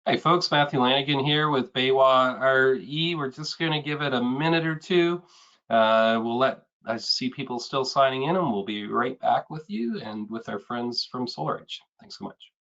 Hey folks, Matthew Lanigan here with BayWa RE. We're just going to give it a minute or two. I see people still signing in, and we'll be right back with you and with our friends from SolarEdge. Thanks so much.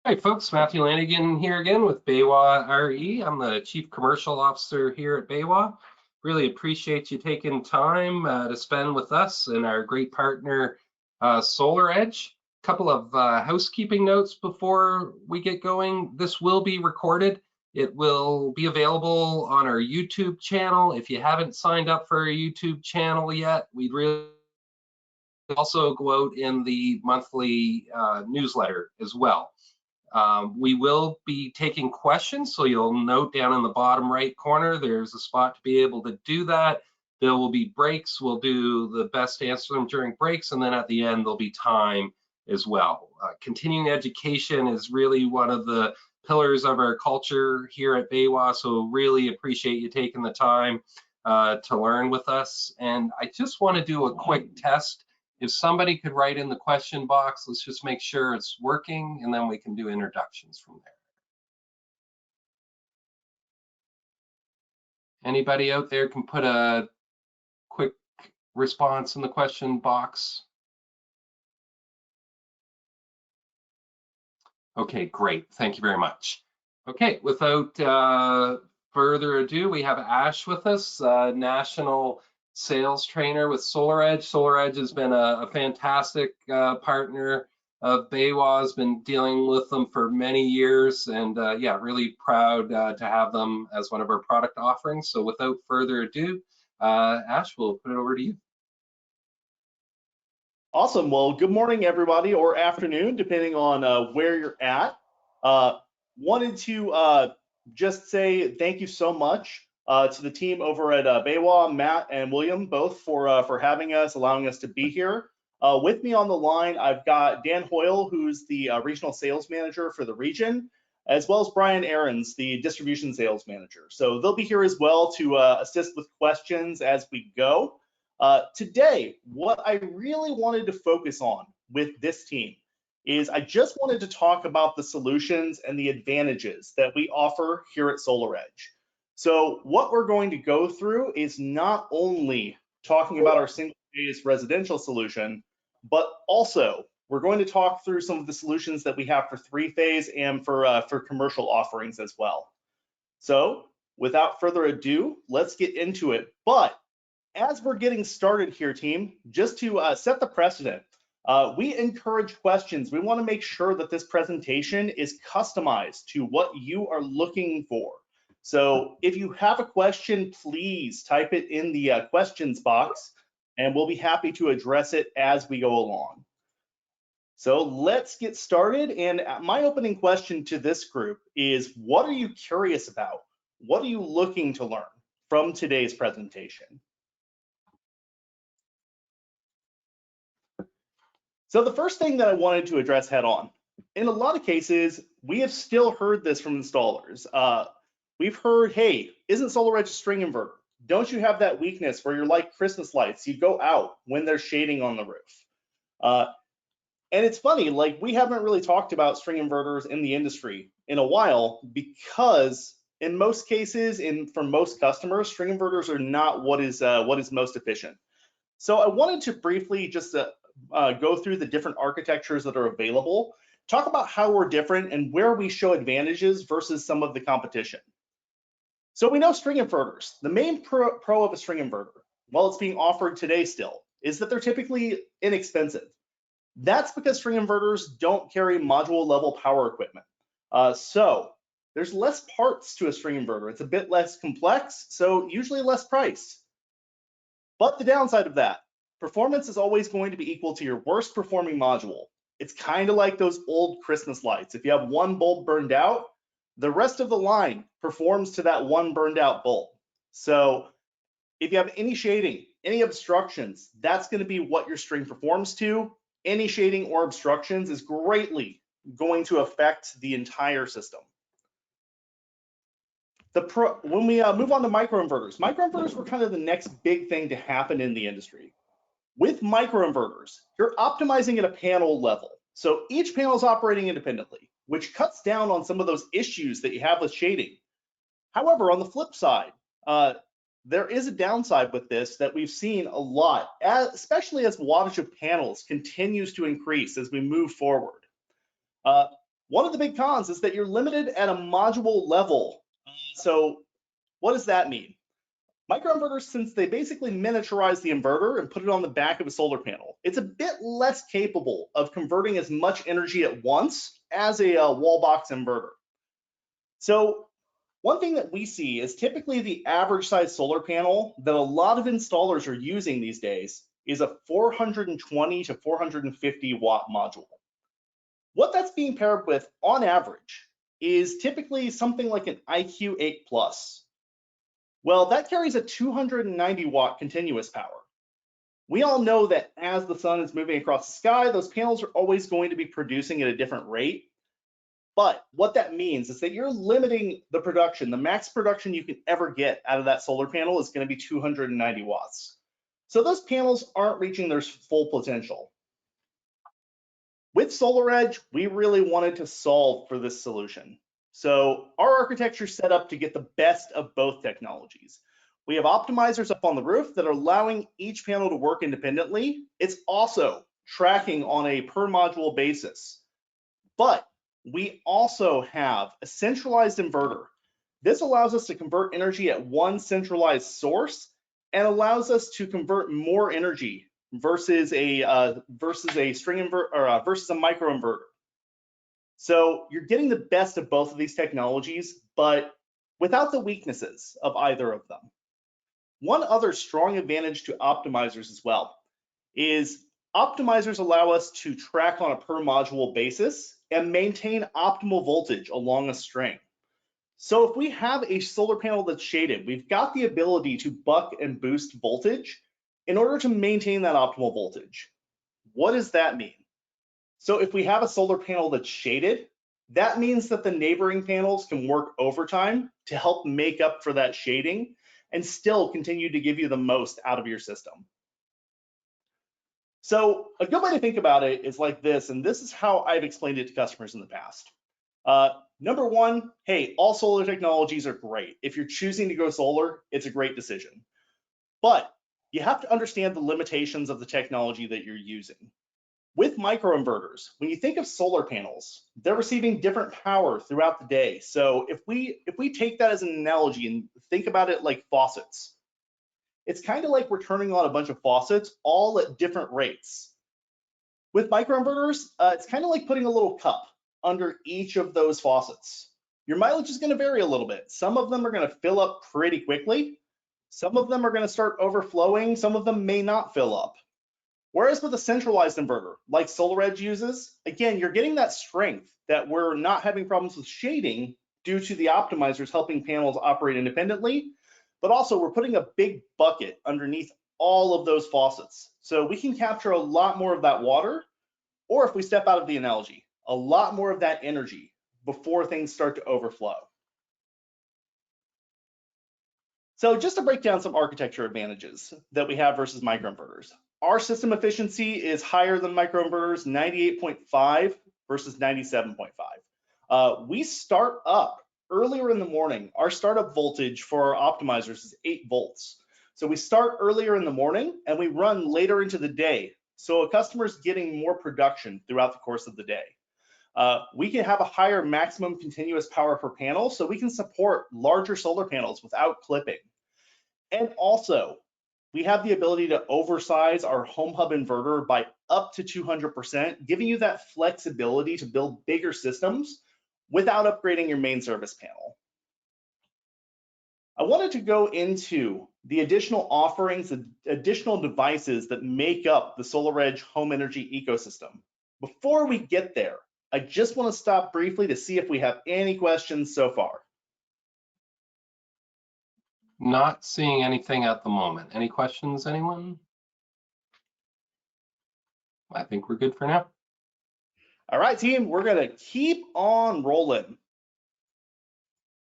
Hey folks, Matthew Lanigan here again with BayWa RE. I'm the Chief Commercial Officer here at BayWa. Really appreciate you taking time to spend with us and our great partner, SolarEdge. A couple of housekeeping notes before we get going. This will be recorded. It will be available on our YouTube channel. If you haven't signed up for our YouTube channel yet, we'd really also go out in the monthly newsletter as well. We will be taking questions, so you'll note down in the bottom right corner, there's a spot to be able to do that. There will be breaks. We'll do the best to answer them during breaks, and then at the end, there'll be time as well. Continuing education is really one of the pillars of our culture here at BayWa, so really appreciate you taking the time to learn with us. And I just want to do a quick test. If somebody could write in the question box, let's just make sure it's working, and then we can do introductions from there. Anybody out there can put a quick response in the question box? Okay, great. Thank you very much. Okay, without further ado, we have Ashe with us, national sales trainer with SolarEdge. SolarEdge has been a fantastic partner of BayWa, has been dealing with them for many years, and yeah, really proud to have them as one of our product offerings. So without further ado, Ashe, we'll put it over to you. Awesome. Well, good morning, everybody, or afternoon, depending on where you're at. Wanted to just say thank you so much to the team over at BayWa, Matt and William, both for having us, allowing us to be here. With me on the line, I've got Dan Hoyle, who's the regional sales manager for the region, as well as Brian Ahrens, the distribution sales manager. So they'll be here as well to assist with questions as we go. Today, what I really wanted to focus on with this team is I just wanted to talk about the solutions and the advantages that we offer here at SolarEdge. So what we're going to go through is not only talking about our single-phase residential solution, but also we're going to talk through some of the solutions that we have for three-phase and for commercial offerings as well. So without further ado, let's get into it. But as we're getting started here, team, just to set the precedent, we encourage questions. We want to make sure that this presentation is customized to what you are looking for. So if you have a question, please type it in the questions box, and we'll be happy to address it as we go along. So let's get started. And my opening question to this group is, what are you curious about? What are you looking to learn from today's presentation? So the first thing that I wanted to address head on, in a lot of cases, we have still heard this from installers. We've heard, hey, isn't SolarEdge a string inverter? Don't you have that weakness where you're like Christmas lights? You go out when there's shading on the roof. And it's funny, like we haven't really talked about string inverters in the industry in a while because in most cases, for most customers, string inverters are not what is most efficient. So I wanted to briefly just go through the different architectures that are available, talk about how we're different and where we show advantages versus some of the competition. So we know string inverters. The main pro of a string inverter, while it's being offered today still, is that they're typically inexpensive. That's because string inverters don't carry module level power equipment. So there's less parts to a string inverter. It's a bit less complex, so usually less price. But the downside of that, performance is always going to be equal to your worst performing module. It's kind of like those old Christmas lights. If you have one bulb burned out, the rest of the line performs to that one burned out bulb. So if you have any shading, any obstructions, that's going to be what your string performs to. Any shading or obstructions is greatly going to affect the entire system. When we move on to microinverters were kind of the next big thing to happen in the industry. With microinverters, you're optimizing at a panel level. So each panel is operating independently, which cuts down on some of those issues that you have with shading. However, on the flip side, there is a downside with this that we've seen a lot, especially as wattage of panels continues to increase as we move forward. One of the big cons is that you're limited at a module level. So what does that mean? Microinverters, since they basically miniaturize the inverter and put it on the back of a solar panel, it's a bit less capable of converting as much energy at once as a wall box inverter. So one thing that we see is typically the average size solar panel that a lot of installers are using these days is a 420 to 450 watt module. What that's being paired with on average is typically something like an IQ8 Plus. Well, that carries a 290 watt continuous power. We all know that as the sun is moving across the sky, those panels are always going to be producing at a different rate. But what that means is that you're limiting the production. The max production you can ever get out of that solar panel is going to be 290 watts. So those panels aren't reaching their full potential. With SolarEdge, we really wanted to solve for this solution. So our architecture is set up to get the best of both technologies. We have optimizers up on the roof that are allowing each panel to work independently. It's also tracking on a per module basis. But we also have a centralized inverter. This allows us to convert energy at one centralized source and allows us to convert more energy versus a string inverter or versus a microinverter. So you're getting the best of both of these technologies, but without the weaknesses of either of them. One other strong advantage to optimizers as well is optimizers allow us to track on a per module basis and maintain optimal voltage along a string. So if we have a solar panel that's shaded, we've got the ability to buck and boost voltage in order to maintain that optimal voltage. What does that mean? So if we have a solar panel that's shaded, that means that the neighboring panels can work overtime to help make up for that shading and still continue to give you the most out of your system. So a good way to think about it is like this, and this is how I've explained it to customers in the past. Number one, hey, all solar technologies are great. If you're choosing to go solar, it's a great decision. But you have to understand the limitations of the technology that you're using. With microinverters, when you think of solar panels, they're receiving different power throughout the day. So if we take that as an analogy and think about it like faucets, it's kind of like we're turning on a bunch of faucets all at different rates. With microinverters, it's kind of like putting a little cup under each of those faucets. Your mileage is going to vary a little bit. Some of them are going to fill up pretty quickly. Some of them are going to start overflowing. Some of them may not fill up. Whereas with a centralized inverter, like SolarEdge uses, again, you're getting that strength that we're not having problems with shading due to the optimizers helping panels operate independently, but also we're putting a big bucket underneath all of those faucets. So we can capture a lot more of that water, or if we step out of the analogy, a lot more of that energy before things start to overflow. So just to break down some architecture advantages that we have versus microinverters. Our system efficiency is higher than microinverters, 98.5 versus 97.5. We start up earlier in the morning. Our startup voltage for our optimizers is 8 volts. So we start earlier in the morning and we run later into the day. So a customer's getting more production throughout the course of the day. We can have a higher maximum continuous power per panel, so we can support larger solar panels without clipping. And also, we have the ability to oversize our home hub inverter by up to 200%, giving you that flexibility to build bigger systems without upgrading your main service panel. I wanted to go into the additional offerings, the additional devices that make up the SolarEdge home energy ecosystem. Before we get there, I just want to stop briefly to see if we have any questions so far. Not seeing anything at the moment. Any questions, anyone? I think we're good for now. All right, team, we're going to keep on rolling.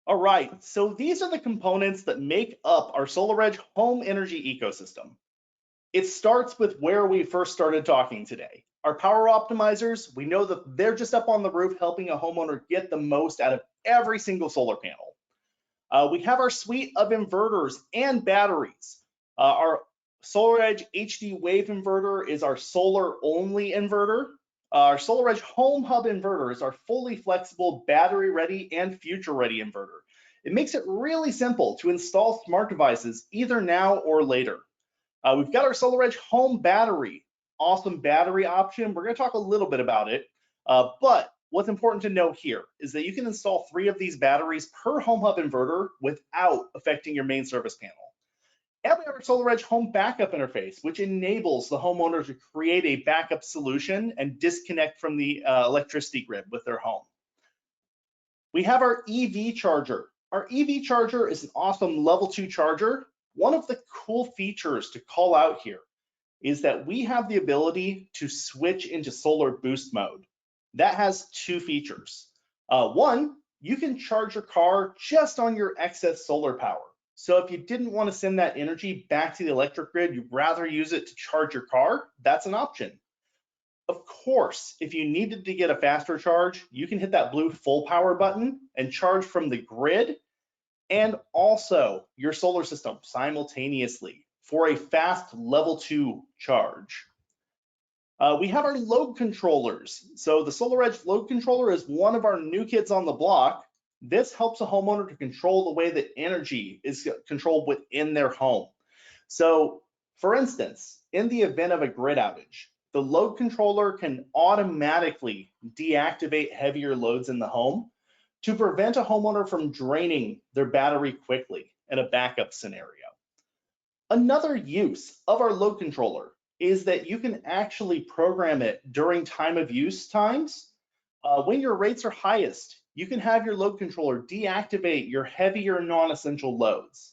All right, so these are the components that make up our SolarEdge home energy ecosystem. It starts with where we first started talking today. Our power optimizers, we know that they're just up on the roof helping a homeowner get the most out of every single solar panel. We have our suite of inverters and batteries. Our SolarEdge HD Wave inverter is our solar-only inverter. Our SolarEdge Home Hub inverter is our fully flexible, battery-ready, and future-ready inverter. It makes it really simple to install smart devices either now or later. We've got our SolarEdge Home Battery, awesome battery option. We're going to talk a little bit about it, but what's important to know here is that you can install 3 of these batteries per Home Hub inverter without affecting your main service panel. And we have our SolarEdge Home Backup interface, which enables the homeowner to create a backup solution and disconnect from the electricity grid with their home. We have our EV charger. Our EV charger is an awesome level 2 charger. One of the cool features to call out here is that we have the ability to switch into solar boost mode. That has 2 features. One, you can charge your car just on your excess solar power. So if you didn't want to send that energy back to the electric grid, you'd rather use it to charge your car, that's an option. Of course, if you needed to get a faster charge, you can hit that blue full power button and charge from the grid and also your solar system simultaneously for a fast level 2 charge. We have our load controllers. So the SolarEdge load controller is one of our new kids on the block. This helps a homeowner to control the way that energy is controlled within their home. So for instance, in the event of a grid outage, the load controller can automatically deactivate heavier loads in the home to prevent a homeowner from draining their battery quickly in a backup scenario. Another use of our load controller is that you can actually program it during time of use times. When your rates are highest, you can have your load controller deactivate your heavier non-essential loads.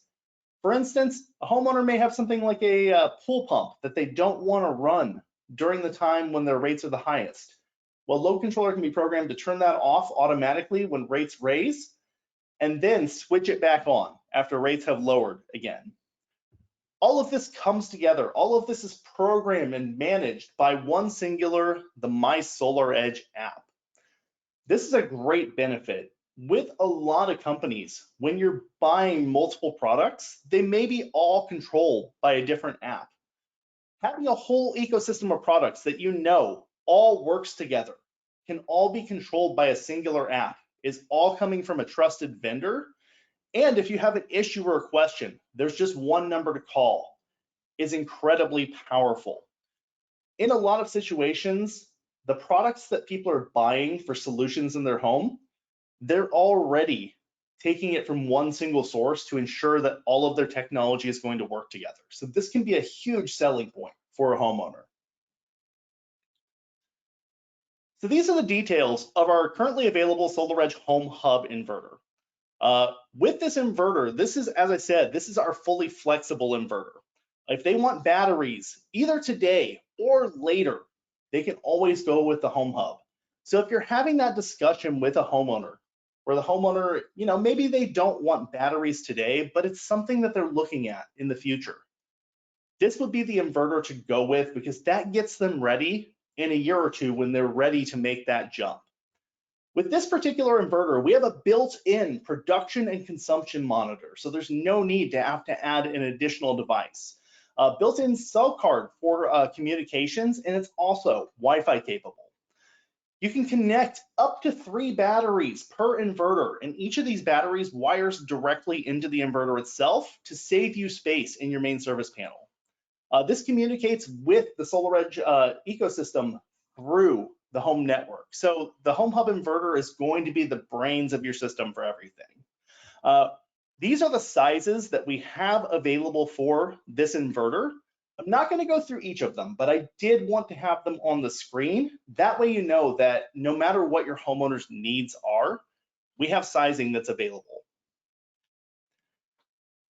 For instance, a homeowner may have something like a pool pump that they don't want to run during the time when their rates are the highest. Well, load controller can be programmed to turn that off automatically when rates raise, and then switch it back on after rates have lowered again. All of this comes together. All of this is programmed and managed by one singular, the My SolarEdge app. This is a great benefit. With a lot of companies, when you're buying multiple products, they may be all controlled by a different app. Having a whole ecosystem of products that you know all works together, can all be controlled by a singular app, is all coming from a trusted vendor. And if you have an issue or a question, there's just one number to call, is incredibly powerful. In a lot of situations, the products that people are buying for solutions in their home, they're already taking it from one single source to ensure that all of their technology is going to work together. So this can be a huge selling point for a homeowner. So these are the details of our currently available SolarEdge Home Hub inverter. With this inverter, this is, as I said, this is our fully flexible inverter. If they want batteries, either today or later, they can always go with the Home Hub. So if you're having that discussion with a homeowner, where the homeowner, maybe they don't want batteries today, but it's something that they're looking at in the future, this would be the inverter to go with, because that gets them ready in a year or two when they're ready to make that jump. With this particular inverter, we have a built-in production and consumption monitor, so there's no need to have to add an additional device. Built-in cell card for communications, and it's also Wi-Fi capable. You can connect up to 3 batteries per inverter, and each of these batteries wires directly into the inverter itself to save you space in your main service panel. This communicates with the SolarEdge ecosystem through the home network. So the home hub inverter is going to be the brains of your system for everything. These are the sizes that we have available for this inverter. I'm not going to go through each of them, but I did want to have them on the screen. That way you know that no matter what your homeowner's needs are, we have sizing that's available.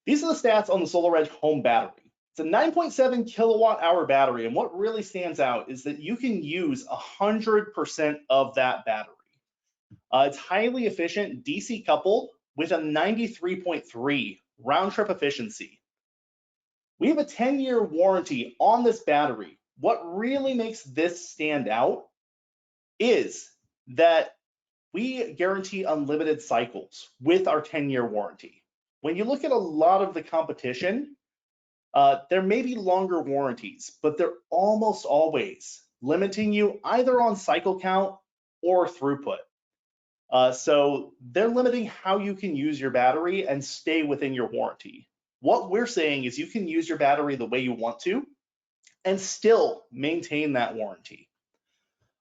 These are the stats on the SolarEdge home battery. It's a 9.7 kilowatt hour battery, and what really stands out is that you can use 100% of that battery. It's highly efficient, DC coupled, with a 93.3 round trip efficiency. We have a 10-year warranty on this battery. What really makes this stand out is that we guarantee unlimited cycles with our 10-year warranty. When you look at a lot of the competition, there may be longer warranties, but they're almost always limiting you either on cycle count or throughput. So they're limiting how you can use your battery and stay within your warranty. What we're saying is you can use your battery the way you want to and still maintain that warranty.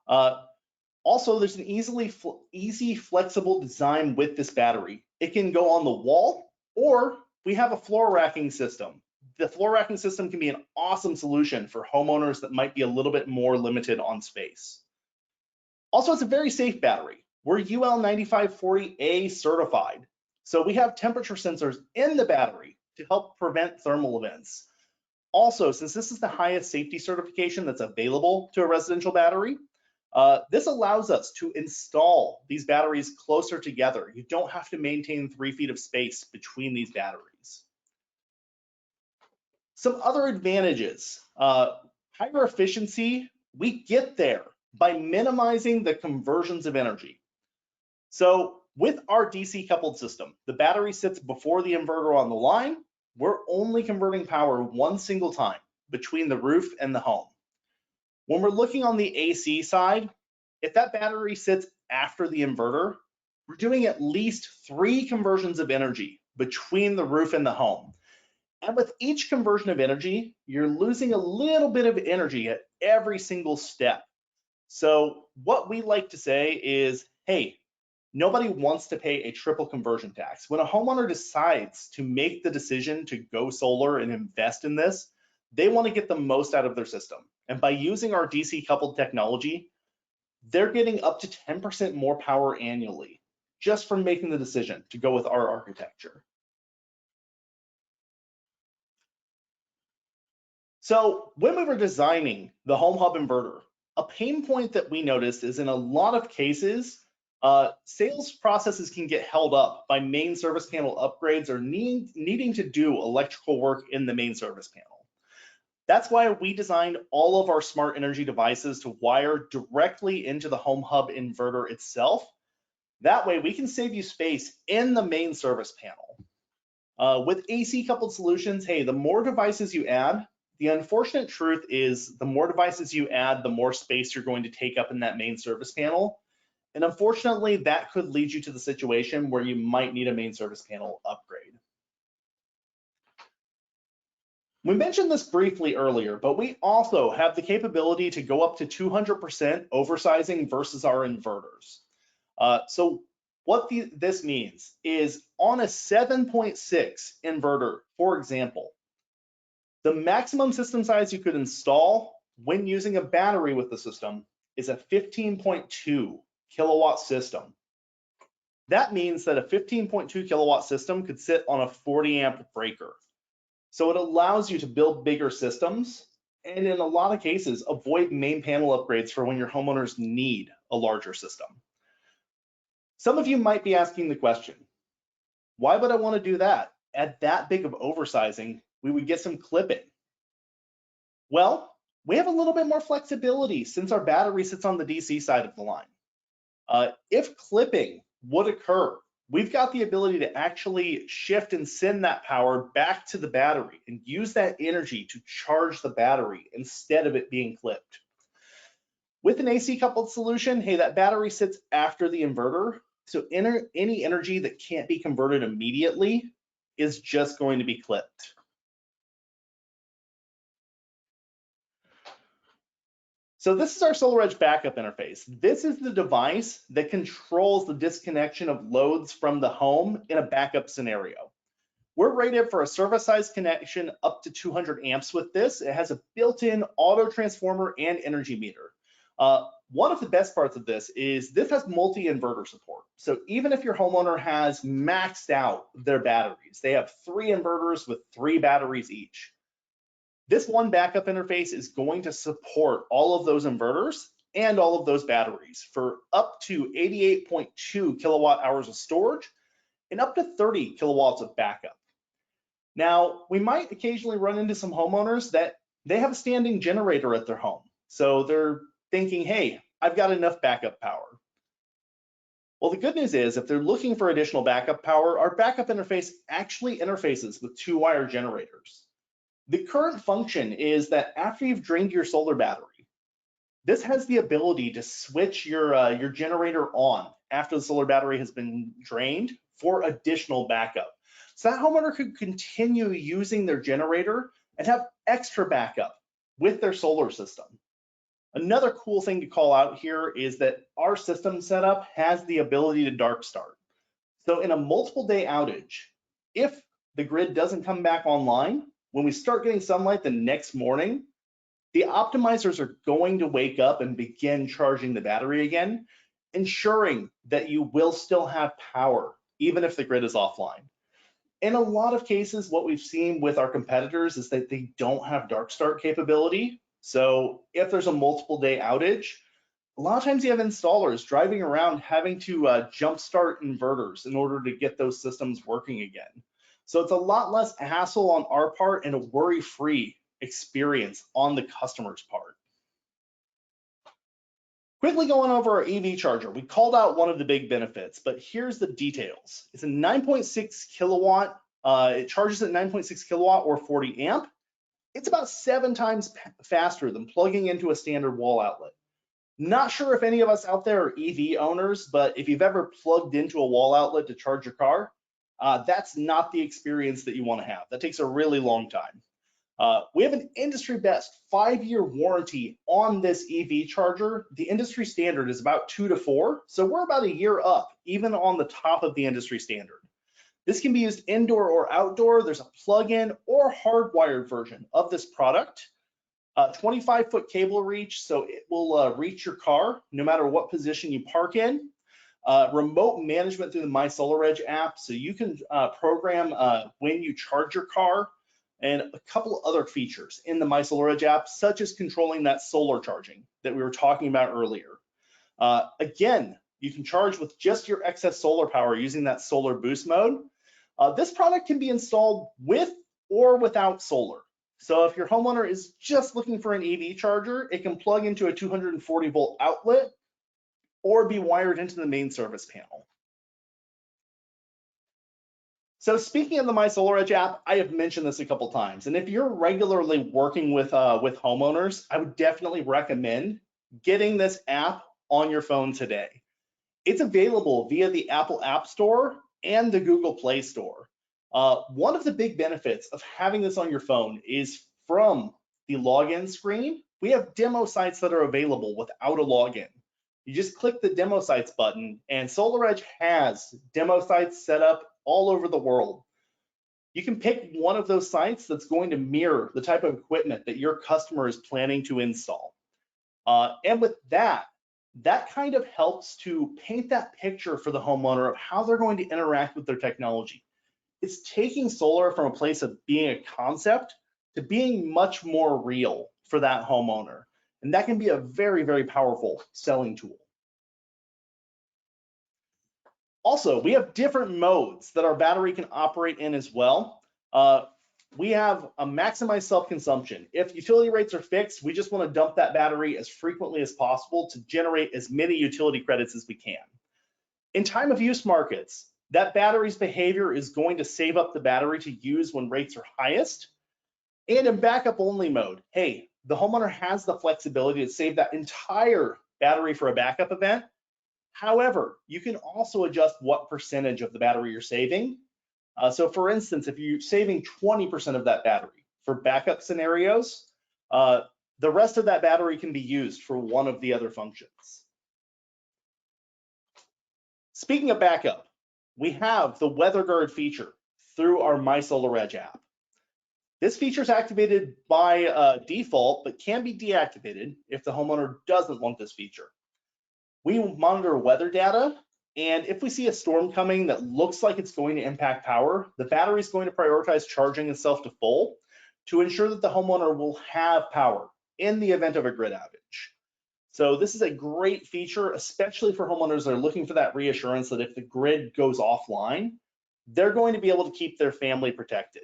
Also, there's an easy, flexible design with this battery. It can go on the wall, or we have a floor racking system. The floor racking system can be an awesome solution for homeowners that might be a little bit more limited on space. Also, it's a very safe battery. We're UL 9540A certified. So we have temperature sensors in the battery to help prevent thermal events. Also, since this is the highest safety certification that's available to a residential battery, this allows us to install these batteries closer together. You don't have to maintain 3 feet of space between these batteries. Some other advantages, higher efficiency, we get there by minimizing the conversions of energy. So with our DC coupled system, the battery sits before the inverter on the line. We're only converting power one single time between the roof and the home. When we're looking on the AC side, if that battery sits after the inverter, we're doing at least 3 conversions of energy between the roof and the home. And with each conversion of energy, you're losing a little bit of energy at every single step. So what we like to say is, hey, nobody wants to pay a triple conversion tax. When a homeowner decides to make the decision to go solar and invest in this, they want to get the most out of their system. And by using our DC coupled technology, they're getting up to 10% more power annually just from making the decision to go with our architecture. So when we were designing the home hub inverter, a pain point that we noticed is in a lot of cases, sales processes can get held up by main service panel upgrades or needing to do electrical work in the main service panel. That's why we designed all of our smart energy devices to wire directly into the home hub inverter itself. That way we can save you space in the main service panel. With AC coupled solutions, hey, the more devices you add, the unfortunate truth is the more devices you add, the more space you're going to take up in that main service panel. And unfortunately, that could lead you to the situation where you might need a main service panel upgrade. We mentioned this briefly earlier, but we also have the capability to go up to 200% oversizing versus our inverters. So what this means is on a 7.6 inverter, for example, the maximum system size you could install when using a battery with the system is a 15.2 kilowatt system. That means that a 15.2 kilowatt system could sit on a 40 amp breaker. So it allows you to build bigger systems and in a lot of cases avoid main panel upgrades for when your homeowners need a larger system. Some of you might be asking the question, why would I want to do that? At that big of oversizing, we would get some clipping. Well, we have a little bit more flexibility since our battery sits on the DC side of the line. If clipping would occur, we've got the ability to actually shift and send that power back to the battery and use that energy to charge the battery instead of it being clipped. With an AC coupled solution, hey, that battery sits after the inverter, so any energy that can't be converted immediately is just going to be clipped. So this is our SolarEdge backup interface. This is the device that controls the disconnection of loads from the home in a backup scenario. We're rated for a service size connection up to 200 amps with this. It has a built-in auto transformer and energy meter. One of the best parts of this is this has multi-inverter support. So even if your homeowner has maxed out their batteries, they have 3 inverters with 3 batteries each. This one backup interface is going to support all of those inverters and all of those batteries for up to 88.2 kilowatt hours of storage and up to 30 kilowatts of backup. Now, we might occasionally run into some homeowners that they have a standing generator at their home. So they're thinking, hey, I've got enough backup power. Well, the good news is if they're looking for additional backup power, our backup interface actually interfaces with 2-wire generators. The current function is that after you've drained your solar battery, this has the ability to switch your generator on after the solar battery has been drained for additional backup. So that homeowner could continue using their generator and have extra backup with their solar system. Another cool thing to call out here is that our system setup has the ability to dark start. So in a multiple day outage, if the grid doesn't come back online, when we start getting sunlight the next morning, the optimizers are going to wake up and begin charging the battery again, ensuring that you will still have power, even if the grid is offline. In a lot of cases, what we've seen with our competitors is that they don't have dark start capability. So if there's a multiple day outage, a lot of times you have installers driving around having to jumpstart inverters in order to get those systems working again. So it's a lot less hassle on our part and a worry-free experience on the customer's part. Quickly going over our EV charger, we called out one of the big benefits, but here's the details. It's a 9.6 kilowatt, it charges at 9.6 kilowatt or 40 amp. It's about 7 times faster than plugging into a standard wall outlet. Not sure if any of us out there are EV owners, but if you've ever plugged into a wall outlet to charge your car, that's not the experience that you want to have. That takes a really long time. We have an industry best 5-year warranty on this EV charger. The industry standard is about 2 to 4, so we're about a year up, even on the top of the industry standard. This can be used indoor or outdoor. There's a plug-in or hardwired version of this product. 25-foot cable reach, so it will reach your car no matter what position you park in. Remote management through the SolarEdge app, so you can program when you charge your car, and a couple of other features in the SolarEdge app, such as controlling that solar charging that we were talking about earlier. Again, you can charge with just your excess solar power using that solar boost mode. This product can be installed with or without solar. So if your homeowner is just looking for an EV charger, it can plug into a 240 volt outlet or be wired into the main service panel. So speaking of the SolarEdge app, I have mentioned this a couple times, and if you're regularly working with homeowners, I would definitely recommend getting this app on your phone today. It's available via the Apple App Store and the Google Play Store. One of the big benefits of having this on your phone is from the login screen, we have demo sites that are available without a login. You just click the demo sites button, and SolarEdge has demo sites set up all over the world. You can pick one of those sites that's going to mirror the type of equipment that your customer is planning to install. And with that kind of helps to paint that picture for the homeowner of how they're going to interact with their technology. It's taking solar from a place of being a concept to being much more real for that homeowner. And that can be a very, very powerful selling tool. Also, we have different modes that our battery can operate in as well. We have a maximized self-consumption. If utility rates are fixed, we just want to dump that battery as frequently as possible to generate as many utility credits as we can. In time of use markets, that battery's behavior is going to save up the battery to use when rates are highest. And in backup only mode, hey, the homeowner has the flexibility to save that entire battery for a backup event. However, you can also adjust what percentage of the battery you're saving. So for instance, if you're saving 20% of that battery for backup scenarios, the rest of that battery can be used for one of the other functions. Speaking of backup, we have the WeatherGuard feature through our SolarEdge app. This feature is activated by default, but can be deactivated if the homeowner doesn't want this feature. We monitor weather data, and if we see a storm coming that looks like it's going to impact power, the battery is going to prioritize charging itself to full to ensure that the homeowner will have power in the event of a grid outage. So this is a great feature, especially for homeowners that are looking for that reassurance that if the grid goes offline, they're going to be able to keep their family protected.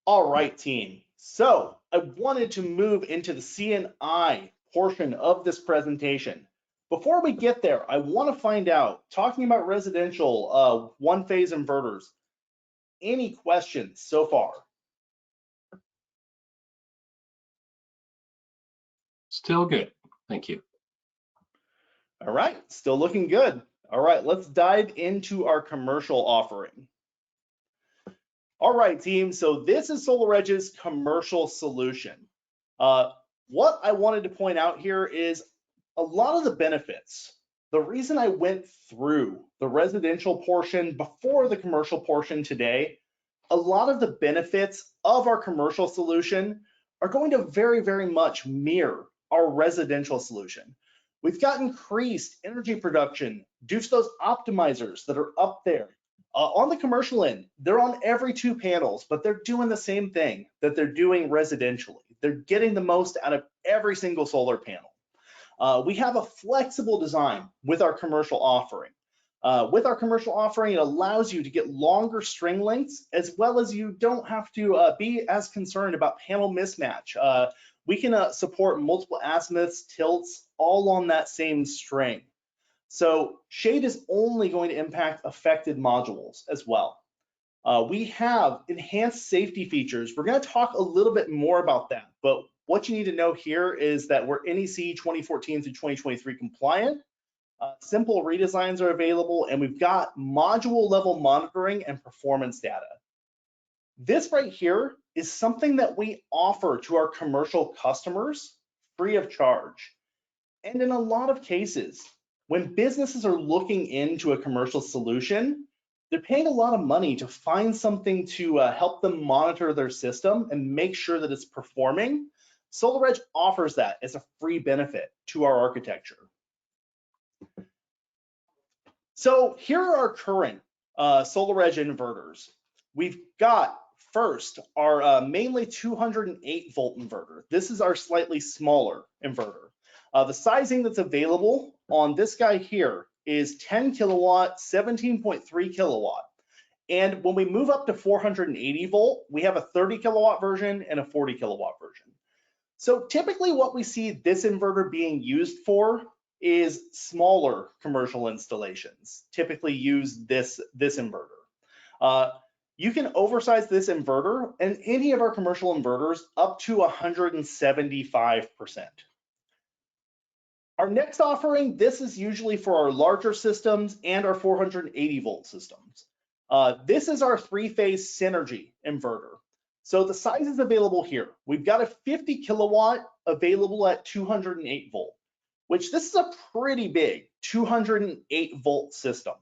All right, team. So I wanted to move into the C&I portion of this presentation. Before we get there, I want to find out, talking about residential one-phase inverters, any questions so far? Still good. Thank you. All right, still looking good. All right, let's dive into our commercial offering. All right, team, so this is SolarEdge's commercial solution. What I wanted to point out here is a lot of the benefits. The reason I went through the residential portion before the commercial portion today, a lot of the benefits of our commercial solution are going to very, very much mirror our residential solution. We've got increased energy production due to those optimizers that are up there. On the commercial end, they're on every 2 panels, but they're doing the same thing that they're doing residentially. They're getting the most out of every single solar panel. We have a flexible design with our commercial offering. With our commercial offering, it allows you to get longer string lengths, as well as you don't have to be as concerned about panel mismatch. We can support multiple azimuths, tilts, all on that same string. So shade is only going to impact affected modules as well. We have enhanced safety features. We're going to talk a little bit more about that, but what you need to know here is that we're NEC 2014 through 2023 compliant. Simple redesigns are available, and we've got module level monitoring and performance data. This right here is something that we offer to our commercial customers free of charge. And in a lot of cases, when businesses are looking into a commercial solution, they're paying a lot of money to find something to help them monitor their system and make sure that it's performing. SolarEdge offers that as a free benefit to our architecture. So here are our current SolarEdge inverters. We've got first our mainly 208 volt inverter. This is our slightly smaller inverter. The sizing that's available on this guy here is 10 kilowatt, 17.3 kilowatt. And when we move up to 480 volt, we have a 30 kilowatt version and a 40 kilowatt version. So typically what we see this inverter being used for is smaller commercial installations, typically use this inverter. You can oversize this inverter and any of our commercial inverters up to 175%. Our next offering, this is usually for our larger systems and our 480 volt systems. This is our 3-phase Synergy inverter. So the size is available here. We've got a 50 kilowatt available at 208 volt, which this is a pretty big 208 volt system.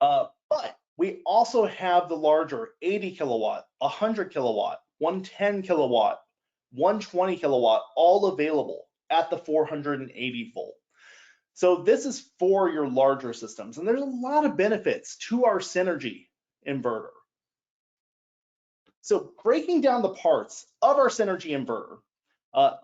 But we also have the larger 80 kilowatt, 100 kilowatt, 110 kilowatt, 120 kilowatt, all available at the 480 volt. So this is for your larger systems, and there's a lot of benefits to our Synergy inverter. So breaking down the parts of our Synergy inverter,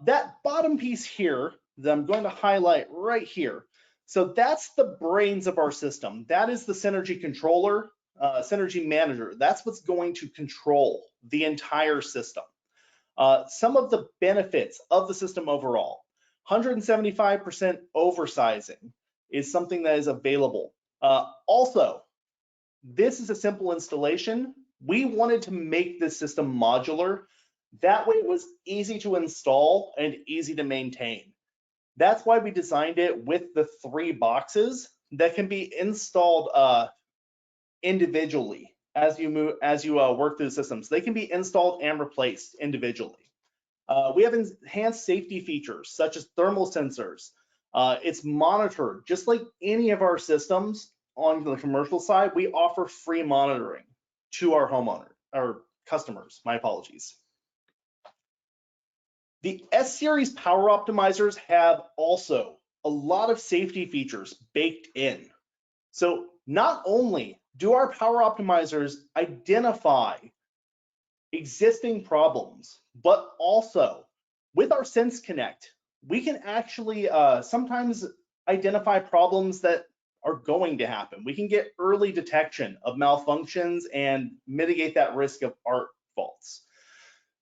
that bottom piece here that I'm going to highlight right here, So that's the brains of our system. That is the Synergy controller, Synergy manager. That's what's going to control the entire system. Some of the benefits of the system overall: 175% oversizing is something that is available. Also, this is a simple installation. We wanted to make this system modular. That way it was easy to install and easy to maintain. That's why we designed it with the 3 boxes that can be installed individually as you work through the system. So they can be installed and replaced individually. We have enhanced safety features such as thermal sensors. It's monitored just like any of our systems. On the commercial side, we offer free monitoring to our customers. My apologies. The S-Series power optimizers have also a lot of safety features baked in. So not only do our power optimizers identify existing problems, but also with our Sense Connect, we can actually sometimes identify problems that are going to happen. We can get early detection of malfunctions and mitigate that risk of ART faults.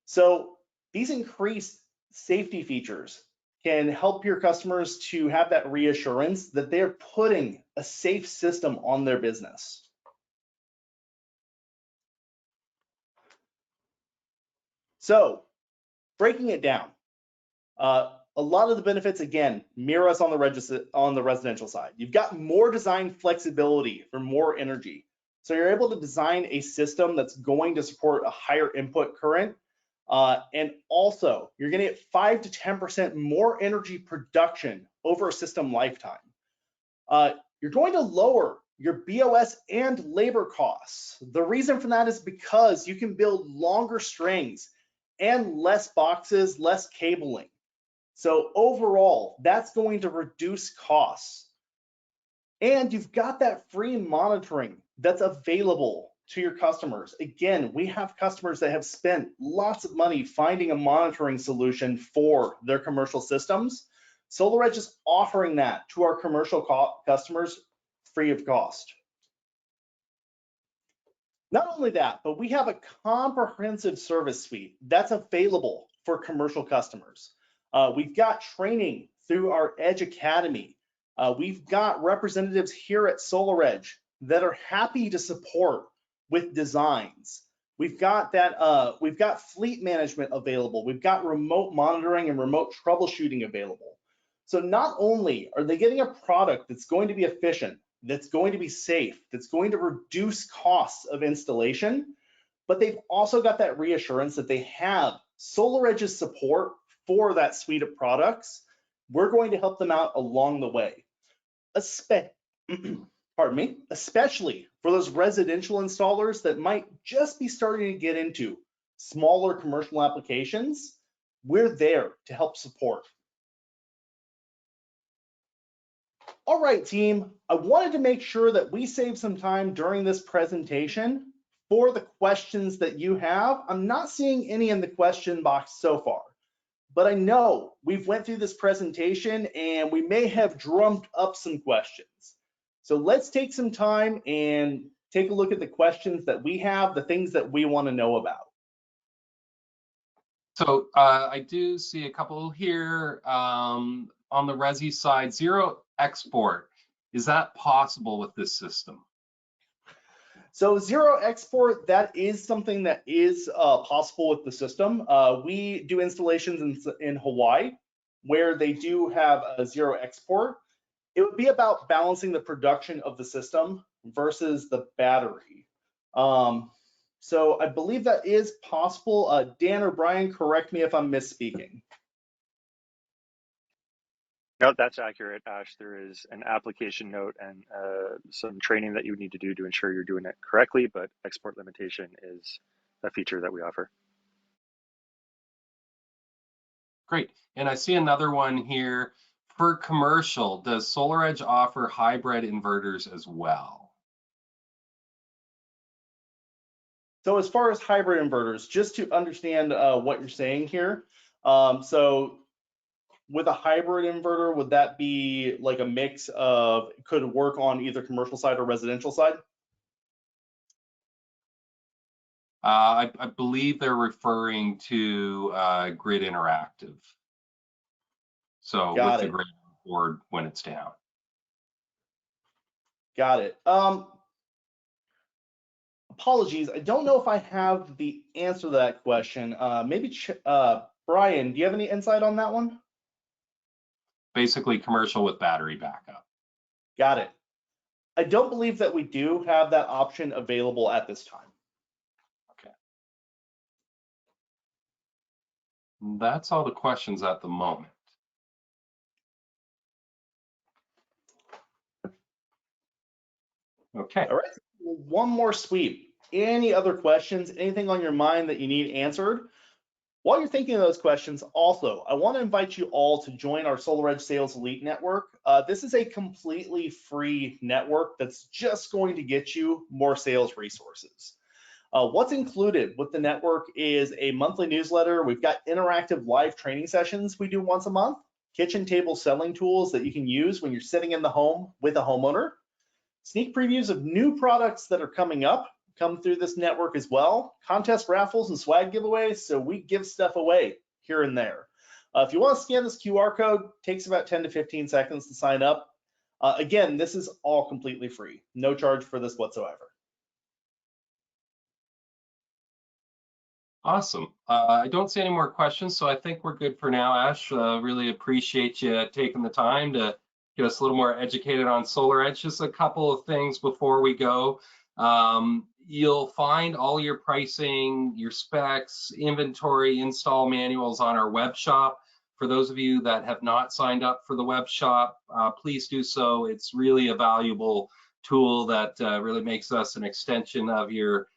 So these increased safety features can help your customers to have that reassurance that they're putting a safe system on their business. So breaking it down, a lot of the benefits, again, mirror us on the residential side. You've got more design flexibility for more energy. So you're able to design a system that's going to support a higher input current. And also, you're going to get 5 to 10% more energy production over a system lifetime. You're going to lower your BOS and labor costs. The reason for that is because you can build longer strings and less boxes, less cabling. So overall, that's going to reduce costs. And you've got that free monitoring that's available to your customers. Again, we have customers that have spent lots of money finding a monitoring solution for their commercial systems. SolarEdge is offering that to our commercial customers free of cost. Not only that, but we have a comprehensive service suite that's available for commercial customers. We've got training through our Edge Academy. We've got representatives here at SolarEdge that are happy to support with designs. We've got fleet management available. We've got remote monitoring and remote troubleshooting available. So not only are they getting a product that's going to be efficient, that's going to be safe, that's going to reduce costs of installation, but they've also got that reassurance that they have SolarEdge's support for that suite of products. We're going to help them out along the way. Especially for those residential installers that might just be starting to get into smaller commercial applications. We're there to help support. All right, team, I wanted to make sure that we save some time during this presentation for the questions that you have. I'm not seeing any in the question box so far, but I know we've went through this presentation and we may have drummed up some questions. So let's take some time and take a look at the questions that we have, the things that we want to know about. So I do see a couple here on the Resi side. Zero export, is that possible with this system? So zero export, that is something that is possible with the system. We do installations in Hawaii where they do have a zero export. It would be about balancing the production of the system versus the battery. So I believe that is possible. Dan or Brian, correct me if I'm misspeaking. No, that's accurate, Ash. There is an application note and some training that you need to do to ensure you're doing it correctly, but export limitation is a feature that we offer. Great. And I see another one here. For commercial, does SolarEdge offer hybrid inverters as well? So as far as hybrid inverters, just to understand what you're saying here, so with a hybrid inverter, would that be like a mix of, could work on either commercial side or residential side? I believe they're referring to grid interactive. So with Got the it. grid board when it's down. Got it. Apologies, I don't know if I have the answer to that question. Maybe Brian, do you have any insight on that one? Basically commercial with battery backup. Got it. I don't believe that we do have that option available at this time. Okay. That's all the questions at the moment. Okay. All right, one more sweep. Any other questions, anything on your mind that you need answered? While you're thinking of those questions, also, I want to invite you all to join our SolarEdge Sales Elite Network. This is a completely free network that's just going to get you more sales resources. What's included with the network is a monthly newsletter. We've got interactive live training sessions we do once a month, kitchen table selling tools that you can use when you're sitting in the home with a homeowner, sneak previews of new products that are coming up come through this network as well, contest raffles and swag giveaways, so we give stuff away here and there. If you want to scan this QR code, it takes about 10 to 15 seconds to sign up. Again, this is all completely free, no charge for this whatsoever. Awesome. I don't see any more questions, so I think we're good for now, Ash. Really appreciate you taking the time to get us a little more educated on SolarEdge. Just a couple of things before we go. You'll find all your pricing, your specs, inventory, install manuals on our web shop. For those of you that have not signed up for the web shop, please do so. It's really a valuable tool that really makes us an extension of your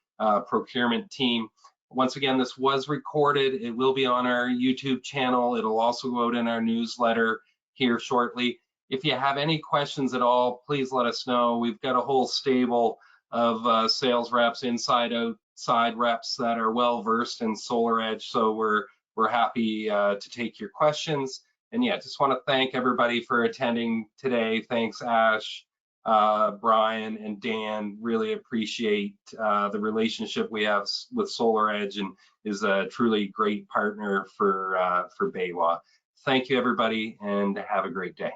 procurement team. Once again, this was recorded. It will be on our YouTube channel. It'll also go out in our newsletter here shortly. If you have any questions at all, please let us know. We've got a whole stable of sales reps, inside outside reps that are well versed in SolarEdge. So we're happy to take your questions. And yeah, just want to thank everybody for attending today. Thanks, Ash, Brian, and Dan. Really appreciate the relationship we have with SolarEdge, and is a truly great partner for BayWa. Thank you, everybody, and have a great day.